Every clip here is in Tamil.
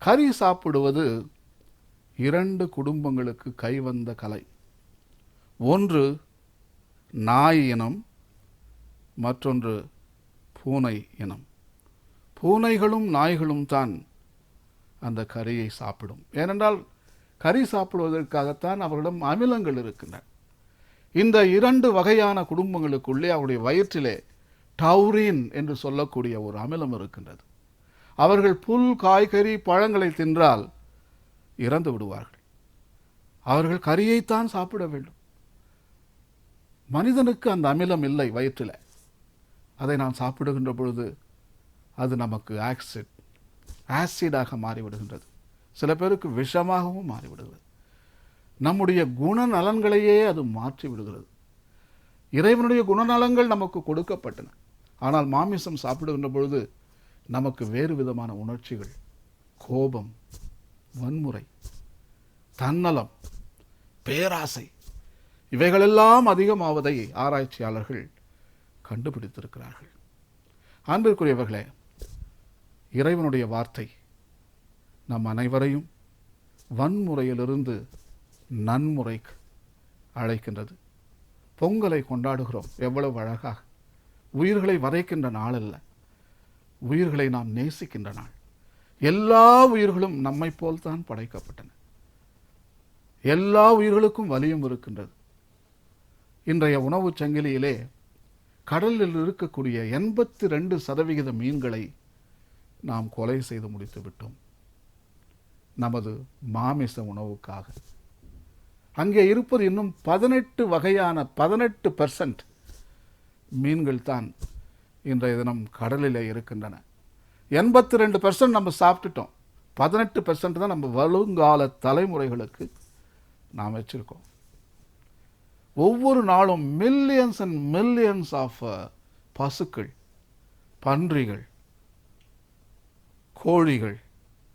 கறி சாப்பிடுவது 2 குடும்பங்களுக்கு கைவந்த கலை. ஒன்று நாய் இனம், மற்றொன்று பூனை இனம். பூனைகளும் நாய்களும் தான் அந்த கறியை சாப்பிடும். ஏனென்றால் கறி சாப்பிடுவதற்காகத்தான் அவர்களிடம் அமிலங்கள் இருக்கின்றன. இந்த 2 வகையான குடும்பங்களுக்குள்ளே அவருடைய வயிற்றிலே டவுரின் என்று சொல்லக்கூடிய ஒரு அமிலம் இருக்கின்றது. அவர்கள் புல், காய்கறி, பழங்களை தின்றால் இறந்து விடுவார்கள். அவர்கள் கறியைத்தான் சாப்பிட வேண்டும். மனிதனுக்கு அந்த அமிலம் இல்லை வயிற்றில். அதை நாம் சாப்பிடுகின்ற பொழுது அது நமக்கு ஆசிடாக மாறிவிடுகின்றது. சில பேருக்கு விஷமாகவும் மாறிவிடுகிறது. நம்முடைய குணநலன்களையே அது மாற்றி விடுகிறது. இறைவனுடைய குணநலங்கள் நமக்கு கொடுக்கப்பட்டன. ஆனால் மாமிசம் சாப்பிடுகின்ற பொழுது நமக்கு வேறு விதமான உணர்ச்சிகள், கோபம், வன்முறை, தன்னலம், பேராசை, இவைகளெல்லாம் அதிகமாவதை ஆராய்ச்சியாளர்கள் கண்டுபிடித்திருக்கிறார்கள். அன்பிற்குரியவர்களே, இறைவனுடைய வார்த்தை நம் அனைவரையும் வன்முறையிலிருந்து நன்முறைக்கு அழைக்கின்றது. பொங்கலை கொண்டாடுகிறோம், எவ்வளவு அழகாக. உயிர்களை வதைக்கின்ற நாள் அல்ல, உயிர்களை நாம் நேசிக்கின்ற நாள். எல்லா உயிர்களும் நம்மை போல்தான் படைக்கப்பட்டன. எல்லா உயிர்களுக்கும் வலியும் இருக்கின்றது. இன்றைய உணவு சங்கிலியிலே கடலில் இருக்கக்கூடிய 82% மீன்களை நாம் கொலை செய்து முடித்து விட்டோம் நமது மாமிச உணவுக்காக. அங்கே இருப்பது இன்னும் 18 வகையான 18% மீன்கள் தான் இன்றைய தினம் கடலிலே இருக்கின்றன. 82% நம்ம சாப்பிட்டுட்டோம். 18% தான் நம்ம வருங்கால தலைமுறைகளுக்கு நாம் வச்சிருக்கோம். ஒவ்வொரு நாளும் மில்லியன்ஸ் அண்ட் மில்லியன்ஸ் ஆஃப் பசுக்கள், பன்றிகள், கோழிகள்,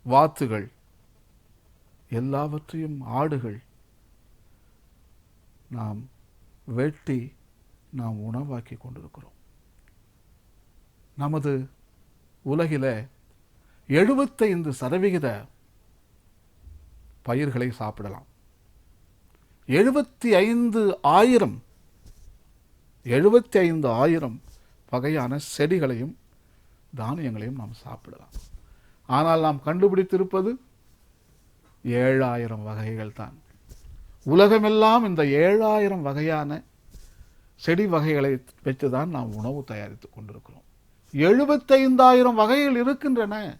வாத்துகள், எல்லாவற்றையும் ஆடுகள் நாம் வெட்டி நாம் உணவாக்கி கொண்டிருக்கிறோம். நமது உலகில 75% பயிர்களை சாப்பிடலாம். 75,000 வகையான செடிகளையும் தானியங்களையும் நாம் சாப்பிடலாம். ஆனால் நாம் கண்டுபிடித்திருப்பது 7,000 வகைகள் தான். உலகமெல்லாம் இந்த 7,000 வகையான செடி வகைகளை வைத்துதான் நாம் உணவு தயாரித்துக் கொண்டிருக்கிறோம். 75,000 வகைகள் இருக்கின்றன.